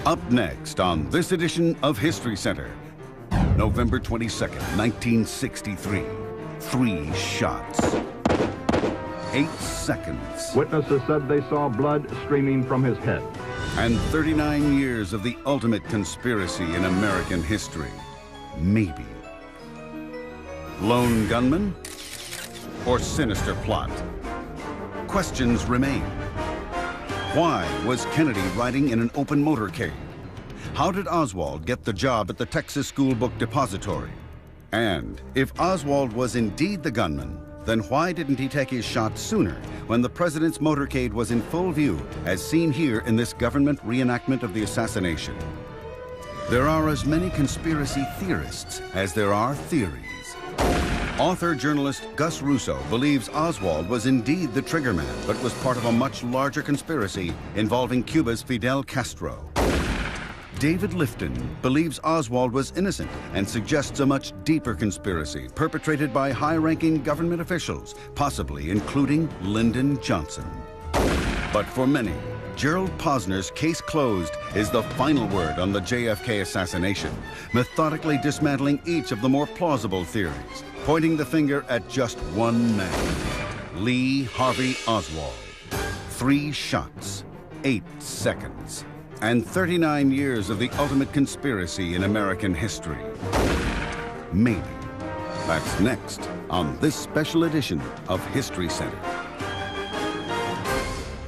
Up next on this edition of History Center, November 22nd, 1963. 3 shots. 8 seconds. Witnesses said they saw blood streaming from his head. And 39 years of the ultimate conspiracy in American history. Maybe. Lone gunman or sinister plot? Questions remain. Why was Kennedy riding in an open motorcade? How did Oswald get the job at the Texas School Book Depository? And if Oswald was indeed the gunman, then why didn't he take his shot sooner, when the president's motorcade was in full view, as seen here in this government reenactment of the assassination? There are as many conspiracy theorists as there are theories. Author-journalist Gus Russo believes Oswald was indeed the triggerman, but was part of a much larger conspiracy involving Cuba's Fidel Castro. David Lifton believes Oswald was innocent and suggests a much deeper conspiracy perpetrated by high-ranking government officials, possibly including Lyndon Johnson. But for many, Gerald Posner's case closed is the final word on the JFK assassination, methodically dismantling each of the more plausible theories, pointing the finger at just one man, Lee Harvey Oswald. 3 shots, 8 seconds, and 39 years of the ultimate conspiracy in American history. Maybe. That's next on this special edition of History Center.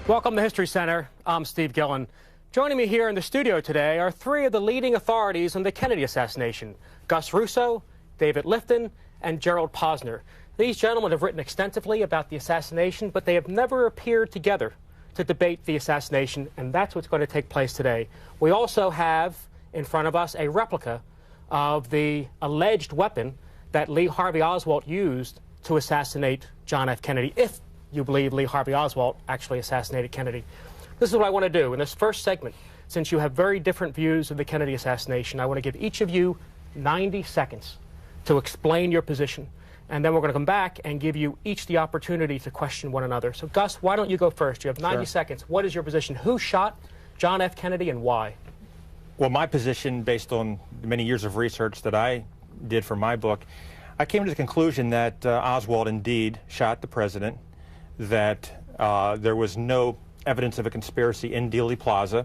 Welcome to History Center. I'm Steve Gillen. Joining me here in the studio today are 3 of the leading authorities on the Kennedy assassination: Gus Russo, David Lifton, and Gerald Posner. These gentlemen have written extensively about the assassination, but they have never appeared together to debate the assassination, and that's what's going to take place today. We also have in front of us a replica of the alleged weapon that Lee Harvey Oswald used to assassinate John F. Kennedy, if you believe Lee Harvey Oswald actually assassinated Kennedy. This is what I want to do. In this first segment, since you have very different views of the Kennedy assassination, I want to give each of you 90 seconds to explain your position. And then we're going to come back and give you each the opportunity to question one another. So, Gus, why don't you go first? You have 90 seconds. What is your position? Who shot John F. Kennedy and why? Well, my position, based on the many years of research that I did for my book, I came to the conclusion that Oswald indeed shot the president, that there was no evidence of a conspiracy in Dealey Plaza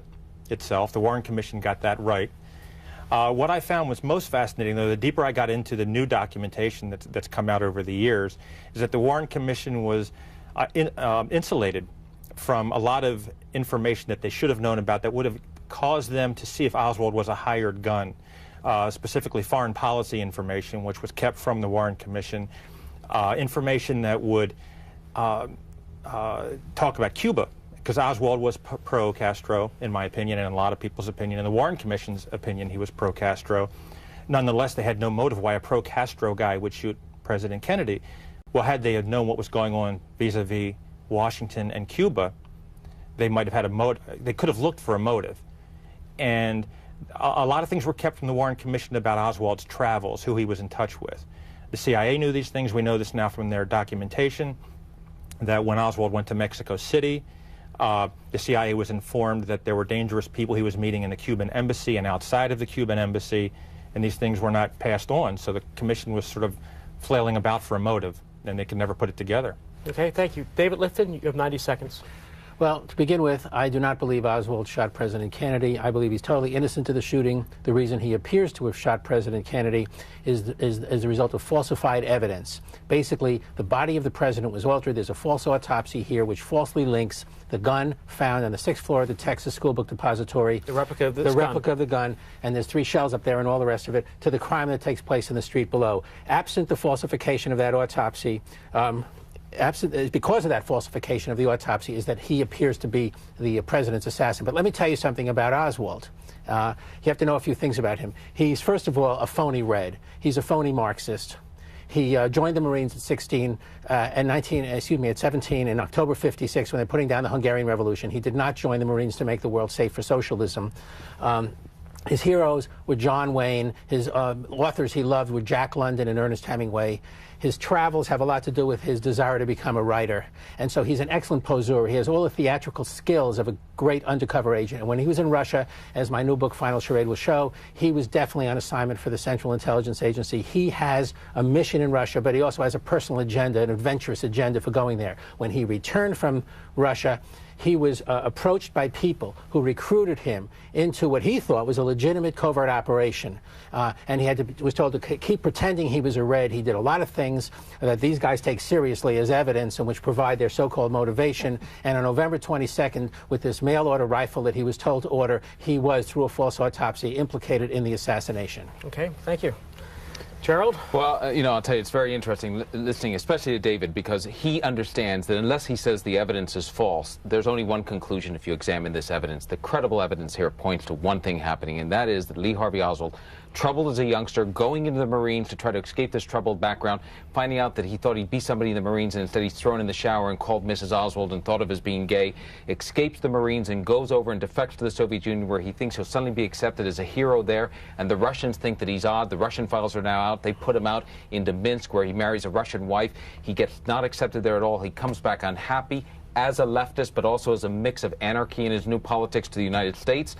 itself. The Warren Commission got that right. What I found was most fascinating, though, the deeper I got into the new documentation that's come out over the years, is that the Warren Commission was insulated from a lot of information that they should have known about that would have caused them to see if Oswald was a hired gun, specifically foreign policy information, which was kept from the Warren Commission, information that would talk about Cuba, because Oswald was pro-Castro, in my opinion, and in a lot of people's opinion. In the Warren Commission's opinion, he was pro-Castro. Nonetheless, they had no motive why a pro-Castro guy would shoot President Kennedy. Well, had they had known what was going on vis-a-vis Washington and Cuba, they might have had a motive. They could have looked for a motive. And a lot of things were kept from the Warren Commission about Oswald's travels, who he was in touch with. The CIA knew these things. We know this now from their documentation, that when Oswald went to Mexico City, the CIA was informed that there were dangerous people he was meeting in the Cuban embassy and outside of the Cuban embassy, and these things were not passed on. So the commission was sort of flailing about for a motive, and they could never put it together. Okay, thank you. David Lifton, you have 90 seconds. Well, to begin with, I do not believe Oswald shot President Kennedy. I believe he's totally innocent of the shooting. The reason he appears to have shot President Kennedy is the result of falsified evidence. Basically, the body of the president was altered. There's a false autopsy here which falsely links the gun found on the 6th floor of the Texas School Book Depository, the replica of the gun, and there's 3 shells up there and all the rest of it, to the crime that takes place in the street below. Absent the falsification of that autopsy, because of that falsification of the autopsy, is that he appears to be the president's assassin. But let me tell you something about Oswald. You have to know a few things about him. He's, first of all, a phony Red. He's a phony Marxist. He joined the Marines at 17 in October '56 when they're putting down the Hungarian Revolution. He did not join the Marines to make the world safe for socialism. His heroes were John Wayne. His authors he loved were Jack London and Ernest Hemingway. His travels have a lot to do with his desire to become a writer. And so he's an excellent poseur. He has all the theatrical skills of a great undercover agent. And when he was in Russia, as my new book, Final Charade, will show, he was definitely on assignment for the Central Intelligence Agency. He has a mission in Russia, but he also has a personal agenda, an adventurous agenda for going there. When he returned from Russia, he was approached by people who recruited him into what he thought was a legitimate covert operation. And he was told to keep pretending he was a Red. He did a lot of things that these guys take seriously as evidence and which provide their so-called motivation. And on November 22nd, with this mail-order rifle that he was told to order, he was, through a false autopsy, implicated in the assassination. Okay, thank you. Gerald? Well, you know, I'll tell you, it's very interesting listening, especially to David, because he understands that unless he says the evidence is false, there's only one conclusion if you examine this evidence. The credible evidence here points to one thing happening, and that is that Lee Harvey Oswald, troubled as a youngster, going into the Marines to try to escape this troubled background, finding out that he thought he'd be somebody in the Marines, and instead he's thrown in the shower and called Mrs. Oswald and thought of as being gay, escapes the Marines and goes over and defects to the Soviet Union, where he thinks he'll suddenly be accepted as a hero there, and the Russians think that he's odd. The Russian files are now out. They put him out into Minsk, where he marries a Russian wife. He gets not accepted there at all. He comes back unhappy as a leftist, but also as a mix of anarchy in his new politics to the United States.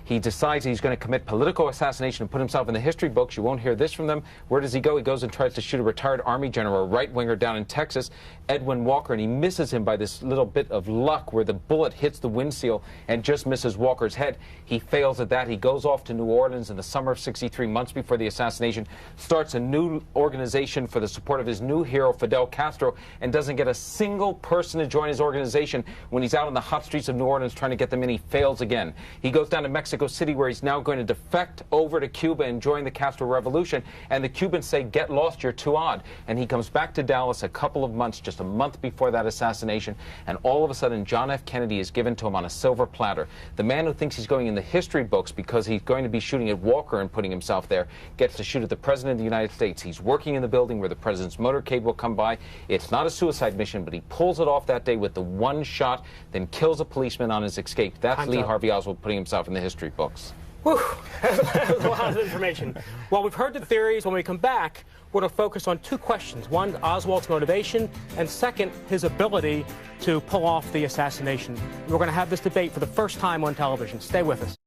He decides he's going to commit political assassination and put himself in the history books. You won't hear this from them. Where does he go? He goes and tries to shoot a retired Army general, a right-winger down in Texas, Edwin Walker, and he misses him by this little bit of luck where the bullet hits the windshield and just misses Walker's head. He fails at that. He goes off to New Orleans in the summer of '63, months before the assassination, starts a new organization for the support of his new hero, Fidel Castro, and doesn't get a single person to join his organization. When he's out on the hot streets of New Orleans trying to get them in, he fails again. He goes down to Mexico City, where he's now going to defect over to Cuba and join the Castro Revolution, and the Cubans say, "Get lost, you're too odd." And he comes back to Dallas a couple of months, just a month before that assassination, and all of a sudden John F. Kennedy is given to him on a silver platter. The man who thinks he's going in the history books because he's going to be shooting at Walker and putting himself there gets to shoot at the President of the United States. He's working in the building where the President's motorcade will come by. It's not a suicide mission, but he pulls it off that day with the one shot, then kills a policeman on his escape. That's Lee Harvey Oswald putting himself in the history books. Whew, that was a lot of information. Well, we've heard the theories. When we come back, we're going to focus on two questions. One, Oswald's motivation, and second, his ability to pull off the assassination. We're going to have this debate for the first time on television. Stay with us.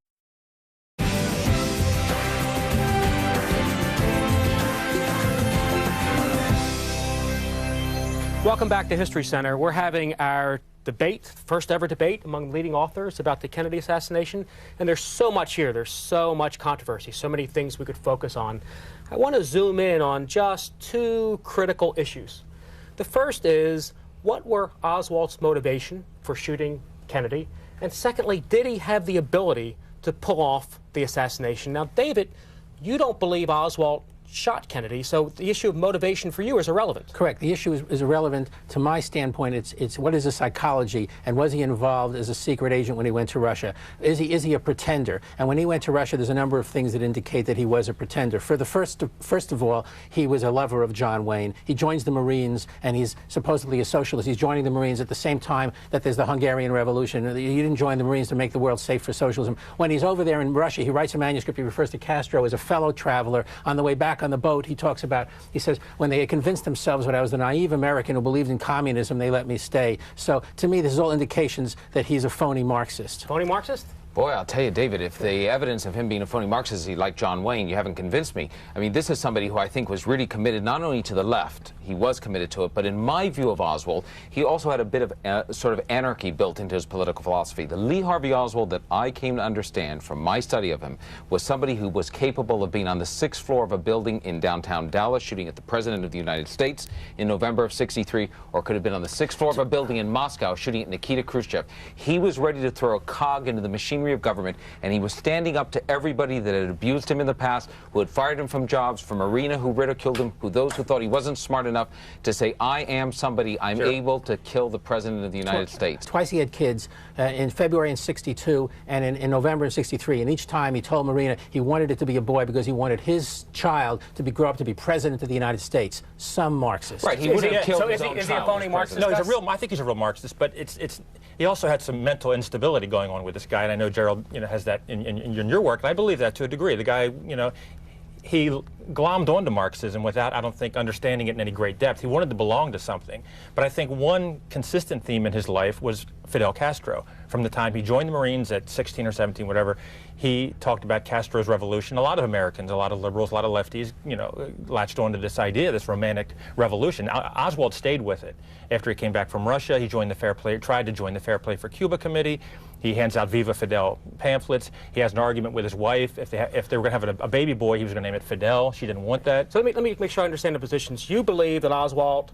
Welcome back to History Center. We're having our debate, first ever debate among leading authors about the Kennedy assassination. And there's so much here. There's so much controversy, so many things we could focus on. I want to zoom in on just two critical issues. The first is, what were Oswald's motivation for shooting Kennedy? And secondly, did he have the ability to pull off the assassination? Now, David, you don't believe Oswald shot Kennedy, so the issue of motivation for you is irrelevant. Correct. The issue is irrelevant. To my standpoint, it's what is the psychology, and was he involved as a secret agent when he went to Russia? Is he a pretender? And when he went to Russia, there's a number of things that indicate that he was a pretender. For the first of all, he was a lover of John Wayne. He joins the Marines, and he's supposedly a socialist. He's joining the Marines at the same time that there's the Hungarian Revolution. He didn't join the Marines to make the world safe for socialism. When he's over there in Russia, he writes a manuscript. He refers to Castro as a fellow traveler. On the way back on the boat, he talks about, he says, when they had convinced themselves that I was the naive American who believed in communism, they let me stay. So to me, this is all indications that he's a phony Marxist. Phony Marxist? Boy, I'll tell you, David, if the evidence of him being a phony Marxist is like John Wayne, you haven't convinced me. I mean, this is somebody who I think was really committed not only to the left, he was committed to it, but in my view of Oswald, he also had a bit of sort of anarchy built into his political philosophy. The Lee Harvey Oswald that I came to understand from my study of him was somebody who was capable of being on the 6th floor of a building in downtown Dallas shooting at the President of the United States in November of '63, or could have been on the 6th floor of a building in Moscow shooting at Nikita Khrushchev. He was ready to throw a cog into the machinery of government, and he was standing up to everybody that had abused him in the past, who had fired him from jobs, from Arena, who ridiculed him, who those who thought he wasn't smart enough to say, I am somebody, I'm able to kill the President of the United States. Twice he had kids, in February in '62 and in November in '63, and each time he told Marina he wanted it to be a boy because he wanted his child to grow up to be President of the United States. Some Marxist. Right, he would have killed his own child. Is he a phony Marxist? No, I think he's a real Marxist, but he also had some mental instability going on with this guy, and I know Gerald, has that in your work, and I believe that to a degree. The guy, he glommed onto Marxism without, I don't think, understanding it in any great depth. He wanted to belong to something. But I think one consistent theme in his life was Fidel Castro. From the time he joined the Marines at 16 or 17, whatever, he talked about Castro's revolution. A lot of Americans, a lot of liberals, a lot of lefties, you know, latched onto this idea, this romantic revolution. Oswald stayed with it. After he came back from Russia, he joined the Fair Play, tried to join the Fair Play for Cuba Committee. He hands out Viva Fidel pamphlets. He has an argument with his wife. If they were going to have a baby boy, he was going to name it Fidel. She didn't want that. So let me make sure I understand the positions. You believe that Oswald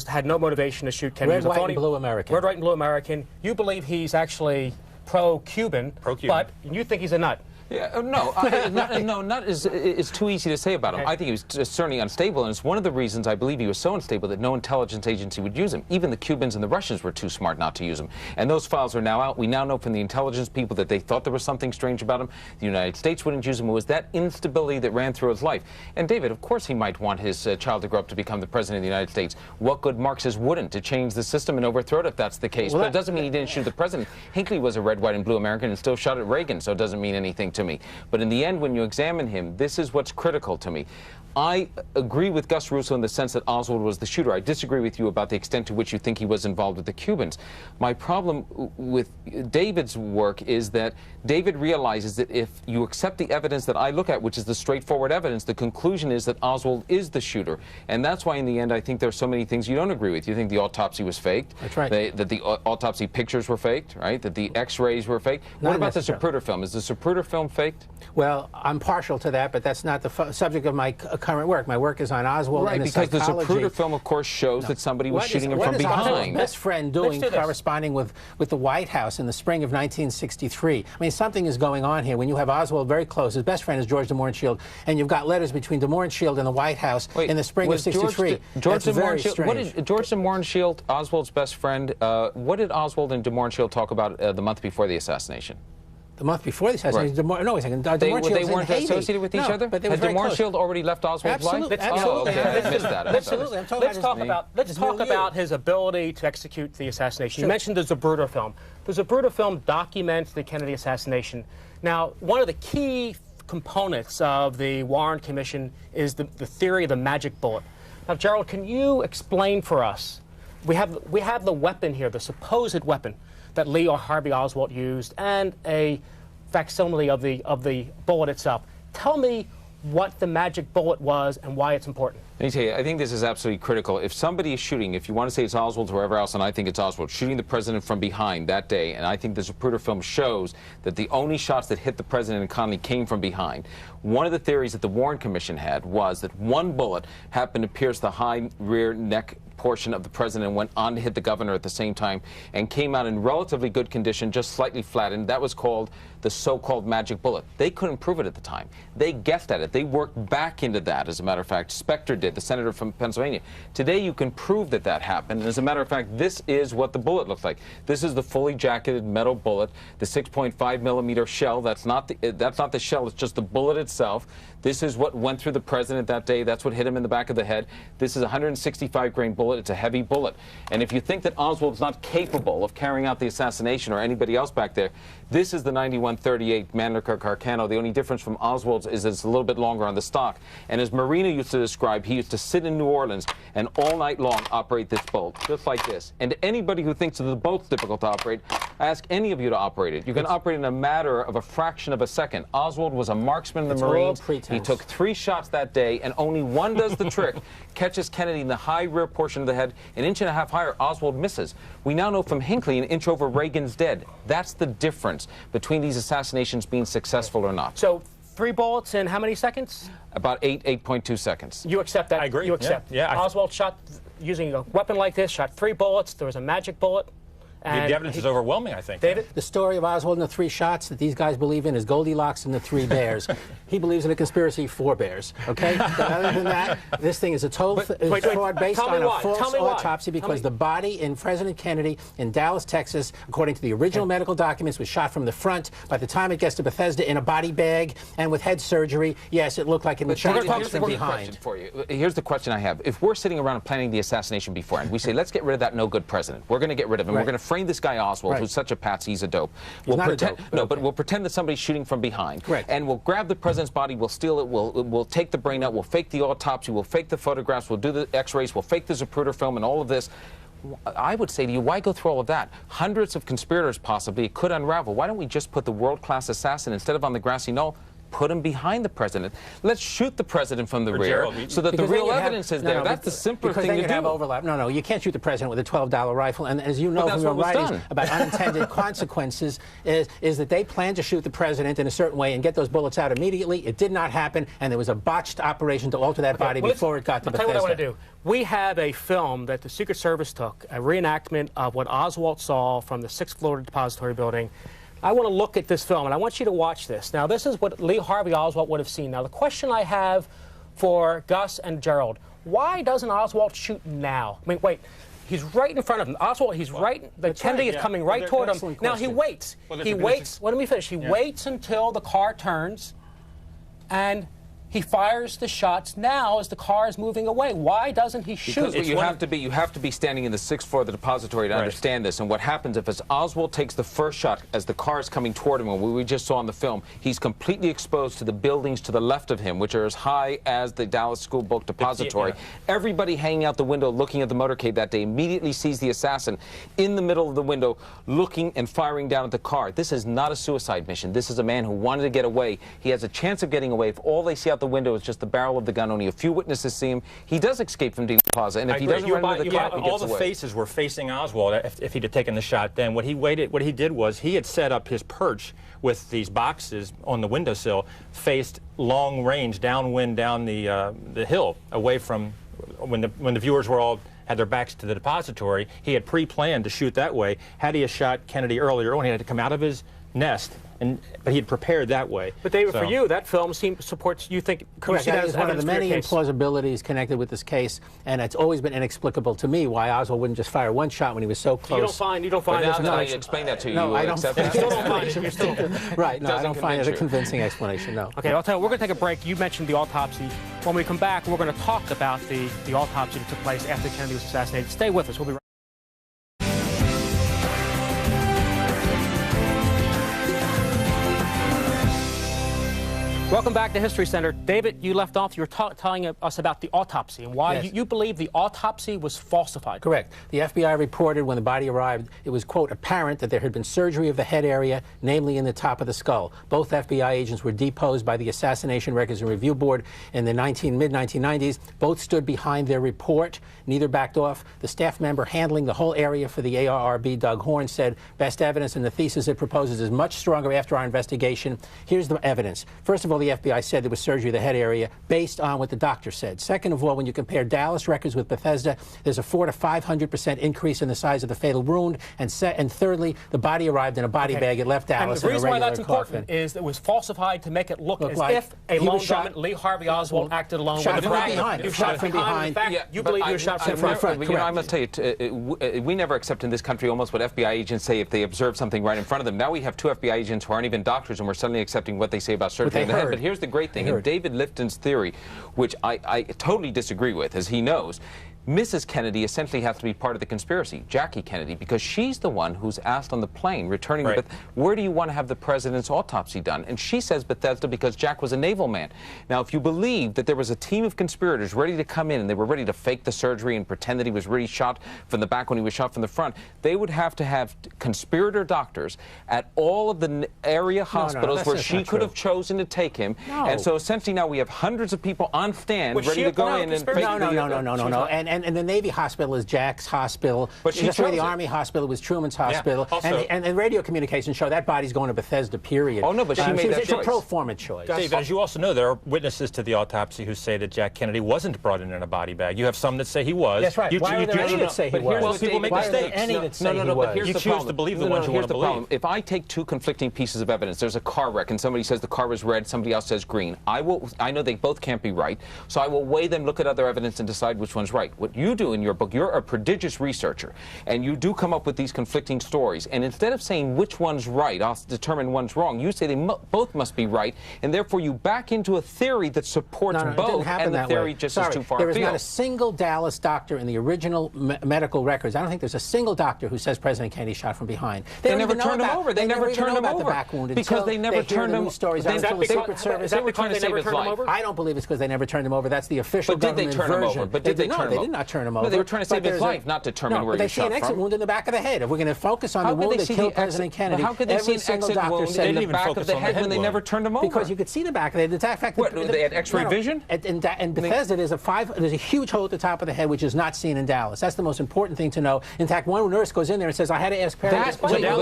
had no motivation to shoot Kennedy. Red, white, and blue American. Red, white, and blue American. You believe he's actually pro-Cuban. Pro-Cuban. But you think he's a nut. Yeah, nut is too easy to say about him. I think he was certainly unstable, and it's one of the reasons I believe he was so unstable that no intelligence agency would use him. Even the Cubans and the Russians were too smart not to use him. And those files are now out. We now know from the intelligence people that they thought there was something strange about him. The United States wouldn't use him. It was that instability that ran through his life. And David, of course he might want his child to grow up to become the president of the United States. What good Marxists wouldn't to change the system and overthrow it if that's the case. Well, but it doesn't mean he didn't shoot the president. Hinckley was a red, white, and blue American and still shot at Reagan, so it doesn't mean anything to me. But in the end, when you examine him, this is what's critical to me. I agree with Gus Russo in the sense that Oswald was the shooter. I disagree with you about the extent to which you think he was involved with the Cubans. My problem with David's work is that David realizes that if you accept the evidence that I look at, which is the straightforward evidence, the conclusion is that Oswald is the shooter. And that's why, in the end, I think there are so many things you don't agree with. You think the autopsy was faked. That's right. That the autopsy pictures were faked, right? That the X-rays were faked. What about the Zapruder film? Is the Zapruder film faked? Well, I'm partial to that, but that's not the subject of my current work. My work is on Oswald and the because psychology. The Zapruder film, of course, shows that somebody was shooting him from behind. What is Oswald's best friend doing corresponding with the White House in the spring of 1963? I mean, something is going on here. When you have Oswald very close, his best friend is George de Mohrenschildt, and you've got letters between de Mohrenschildt and the White House in the spring of 63. George de Mohrenschildt, Oswald's best friend, what did Oswald and de Mohrenschildt talk about the month before the assassination? The month before the assassination, right. No, wait a second. They weren't associated with each other? But they were Had de Mohrenschildt already left Oswald's life? Absolutely. Oh, okay. I missed that. Absolutely. Let's talk about his ability to execute the assassination. You mentioned the Zapruder film. The Zapruder film documents the Kennedy assassination. Now, one of the key components of the Warren Commission is the theory of the magic bullet. Now, Gerald, can you explain for us? We have the weapon here, the supposed weapon that Lee or Harvey Oswald used, and a facsimile of the bullet itself. Tell me what the magic bullet was and why it's important. Let me tell you, I think this is absolutely critical. If somebody is shooting, if you want to say it's Oswald or whoever else, and I think it's Oswald, shooting the president from behind that day, and I think the Zapruder film shows that the only shots that hit the president and Connally came from behind. One of the theories that the Warren Commission had was that one bullet happened to pierce the high rear neck portion of the president and went on to hit the governor at the same time and came out in relatively good condition, just slightly flattened. That was called the so-called magic bullet. They couldn't prove it at the time. They guessed at it. They worked back into that, as a matter of fact. Specter did, the senator from Pennsylvania. Today you can prove that that happened. And as a matter of fact, this is what the bullet looks like. This is the fully jacketed metal bullet, the 6.5 millimeter shell. That's not the shell, it's just the bullet itself. This is what went through the president that day. That's what hit him in the back of the head. This is a 165 grain bullet. It's a heavy bullet. And if you think that Oswald's not capable of carrying out the assassination or anybody else back there, this is the 9138 Mannlicher Carcano. The only difference from Oswald's is it's a little bit longer on the stock. And as Marina used to describe, he used to sit in New Orleans and all night long operate this bolt, just like this. And anybody who thinks that the bolt's difficult to operate, I ask any of you to operate it. You can operate in a matter of a fraction of a second. Oswald was a marksman in the Marines. He took 3 shots that day, and only one does the trick, catches Kennedy in the high rear portion of the head, an inch and a half higher. Oswald misses. We now know from Hinckley, an inch over Reagan's dead. That's the difference between these assassinations being successful or not. So 3 bullets in how many seconds? About 8.2 seconds. You accept that? I agree. You accept? Yeah. Oswald shot, using a weapon like this, shot 3 bullets. There was a magic bullet. The evidence is overwhelming, I think. David? The story of Oswald and the 3 shots that these guys believe in is Goldilocks and the 3 bears. He believes in a conspiracy 4 bears, okay? Other than that, this thing is a total fraud based on a false autopsy because the body in President Kennedy in Dallas, Texas, according to the original medical documents, was shot from the front. By the time it gets to Bethesda in a body bag and with head surgery, yes, it looked like it was shot from behind. Here's the question I have. If we're sitting around planning the assassination beforehand, we say, let's get rid of that no-good president. We're going to get rid of him. We're going to frame trained this guy Oswald, who's such a patsy, he's a dope. He's not a dope, but we'll pretend that somebody's shooting from behind. Correct. And we'll grab the president's body, we'll steal it, we'll take the brain out, we'll fake the autopsy, we'll fake the photographs, we'll do the x-rays, we'll fake the Zapruder film and all of this. I would say to you, why go through all of that? Hundreds of conspirators possibly could unravel. Why don't we just put the world-class assassin, instead of on the grassy knoll, put him behind the president? Let's shoot the president from the rear so that the real evidence is there. That's the simpler thing to do. Have overlap. No, you can't shoot the president with a $12 rifle. And as you know from your writings about unintended consequences, is that they planned to shoot the president in a certain way and get those bullets out immediately. It did not happen, and there was a botched operation to alter that body before it got to Bethesda. I'll tell you what I want to do. We have a film that the Secret Service took, a reenactment of what Oswald saw from the 6th floor depository building. I want to look at this film, and I want you to watch this. Now, this is what Lee Harvey Oswald would have seen. Now, the question I have for Gus and Gerald, why doesn't Oswald shoot now? I mean, wait, he's right in front of him. Oswald, he's the Kennedy is coming right toward him. Now, he waits. He waits. Let me finish. He waits until the car turns, and he fires the shots now as the car is moving away. Why doesn't he shoot? Because you have to be standing in the 6th floor of the depository to understand this. And what happens if Oswald takes the first shot as the car is coming toward him, and we just saw in the film, he's completely exposed to the buildings to the left of him, which are as high as the Dallas School Book Depository. Everybody hanging out the window looking at the motorcade that day immediately sees the assassin in the middle of the window looking and firing down at the car. This is not a suicide mission. This is a man who wanted to get away. He has a chance of getting away if all they see out the window is just the barrel of the gun. Only a few witnesses see him. He does escape from Dealey Plaza, and if he doesn't run into the cop, he gets all the away. faces were facing Oswald. If he'd have taken the shot then, what he did was he had set up his perch with these boxes on the windowsill, faced long range downwind down the hill, away from when the viewers were all had their backs to the depository. He had pre-planned to shoot that way. Had he shot Kennedy earlier on, he had to come out of his nest, but he had prepared that way. But David, for you, that film supports, you think, correct. That is one of the many implausibilities connected with this case, and it's always been inexplicable to me why Oswald wouldn't just fire one shot when he was so close. You don't find now that I explain that to you, no, I don't. You still don't find it. You still right? No, I don't find it a convincing explanation. No. Okay, I'll tell you. We're going to take a break. You mentioned the autopsy. When we come back, we're going to talk about the autopsy that took place after Kennedy was assassinated. Stay with us. We'll be right back. Welcome back to History Center. David, you left off. You were telling us about the autopsy and why you believe the autopsy was falsified. Correct. The FBI reported when the body arrived, it was, quote, apparent that there had been surgery of the head area, namely in the top of the skull. Both FBI agents were deposed by the Assassination Records and Review Board in the mid-1990s. Both stood behind their report. Neither backed off. The staff member handling the whole area for the ARRB, Doug Horn, said, best evidence in the thesis it proposes is much stronger after our investigation. Here's the evidence. First of all, the FBI said there was surgery of the head area based on what the doctor said. Second of all, when you compare Dallas records with Bethesda, there's a 400% to 500% increase in the size of the fatal wound. And thirdly, the body arrived in a body bag. It left Dallas in a regular coffin. And the reason why that's important is it was falsified to make it look as if a lone gunman, Lee Harvey Oswald, acted alone. Shot from behind. You shot from behind. In fact, you believe you were shot from front. You know, I must tell you, we never accept in this country almost what FBI agents say if they observe something right in front of them. Now we have two FBI agents who aren't even doctors, and we're suddenly accepting what they say about surgery in the head. But here's the great thing. In David Lifton's theory, which I totally disagree with, as he knows, Mrs. Kennedy essentially has to be part of the conspiracy, Jackie Kennedy, because she's the one who's asked on the plane returning to Bethesda, where do you want to have the president's autopsy done? And she says Bethesda because Jack was a naval man. Now, if you believe that there was a team of conspirators ready to come in and they were ready to fake the surgery and pretend that he was really shot from the back when he was shot from the front, they would have to have conspirator doctors at all of the area hospitals where she could have chosen to take him. And so essentially now we have hundreds of people on stand ready to go in and fake No. And the Navy hospital is Jack's hospital. But just the Army hospital was Truman's hospital. And radio communications show that body's going to Bethesda, period. Oh, no, but she made that choice. It's a pro forma choice. David, as you also know, there are witnesses to the autopsy who say that Jack Kennedy wasn't brought in a body bag. You have some that say he was. That's right. Why are there any that say he was? Well, people make mistakes. But here's the problem. You choose to believe the ones you want to believe. If I take two conflicting pieces of evidence, there's a car wreck and somebody says the car was red, somebody else says green. I know they both can't be right, so I will weigh them, look at other evidence, and decide which one's right. what you do in your book, you're a prodigious researcher, and you do come up with these conflicting stories. And instead of saying which one's right, I'll determine one's wrong, you say they both must be right, and therefore you back into a theory that supports both, and the theory just is too far afield. There is not a single Dallas doctor in the original medical records. I don't think there's a single doctor who says President Kennedy shot from behind. They never turned him over. They never turned him over. The back wound because they never turned him over. The Secret Service. They were trying to save his life. I don't believe it's because they never turned him over. That's the official government version. But did they turn him over? But did they turn him over? No, they did not turn him over. No, they were trying to save his life, not determine where he shot from. But they see an exit wound in the back of the head. If we're going to focus on the wound that killed President Kennedy, how could they see an exit wound in the back of the head when they never turned him over? Because you could see the back of the head. In fact, what, they had X-ray vision? And Bethesda, there's a huge hole at the top of the head which is not seen in Dallas. That's the most important thing to know. In fact, one nurse goes in there and says, "I had to ask Perry." I'll explain that.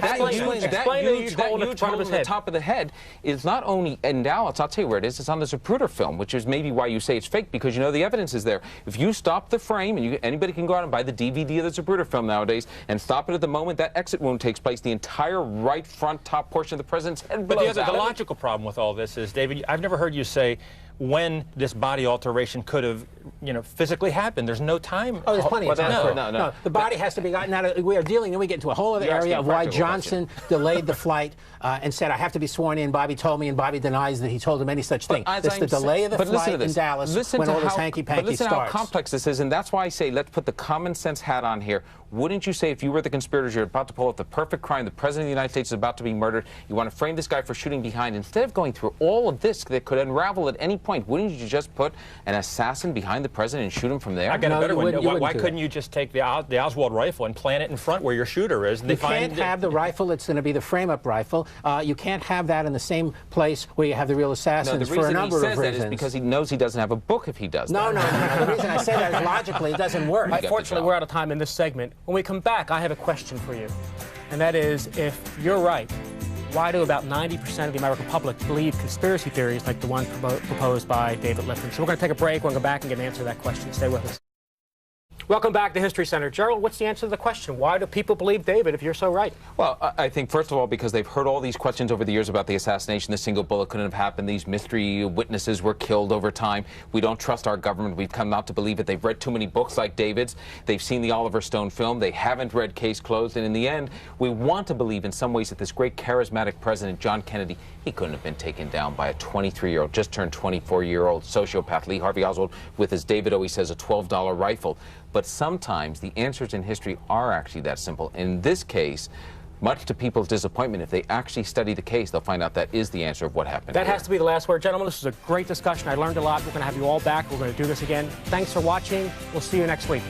That huge hole at the top of the head is not only in Dallas. I'll tell you where it is. It's on the Zapruder film, which is maybe why you say it's fake, because you know the evidence is there. If you stop the frame, and anybody can go out and buy the DVD of the Zapruder film nowadays, and stop it at the moment that exit wound takes place, the entire right front top portion of the president's head blows out. But the logical problem with all this is, David, I've never heard you say when this body alteration could have, physically happened. There's no time. Oh, there's plenty of time. No. The body has to be gotten out of. We are dealing. Then we get into a whole other area of why Johnson delayed the flight and said, "I have to be sworn in." Bobby told me, and Bobby denies that he told him any such thing. It's the delay of the flight in Dallas when all this hanky-panky starts. Listen to how complex this is, and that's why I say let's put the common sense hat on here. Wouldn't you say, if you were the conspirators, you're about to pull off the perfect crime, the President of the United States is about to be murdered, you want to frame this guy for shooting behind, instead of going through all of this that could unravel at any point, wouldn't you just put an assassin behind the President and shoot him from there? I got a better one. Why couldn't you just take the Oswald rifle and plant it in front where your shooter is? You can't have the rifle. It's going to be the frame-up rifle. You can't have that in the same place where you have the real assassins for a number of reasons. The reason he says that is because he knows he doesn't have a book if he does that. No. The reason I say that is logically it doesn't work. Unfortunately, we're out of time in this segment. When we come back, I have a question for you. And that is, if you're right, why do about 90% of the American public believe conspiracy theories like the one proposed by David Lifton? So we're going to take a break. We're going to go back and get an answer to that question. Stay with us. Welcome back to History Center. Gerald, what's the answer to the question? Why do people believe David if you're so right? Well, I think, first of all, because they've heard all these questions over the years about the assassination. The single bullet couldn't have happened. These mystery witnesses were killed over time. We don't trust our government. We've come not to believe it. They've read too many books like David's. They've seen the Oliver Stone film. They haven't read Case Closed. And in the end, we want to believe in some ways that this great charismatic president, John Kennedy, he couldn't have been taken down by a 23-year-old, just turned 24-year-old sociopath, Lee Harvey Oswald, with, as David always says, a $12 rifle. But sometimes the answers in history are actually that simple. In this case, much to people's disappointment, if they actually study the case, they'll find out that is the answer of what happened. That has to be the last word. Gentlemen, this was a great discussion. I learned a lot. We're going to have you all back. We're going to do this again. Thanks for watching. We'll see you next week.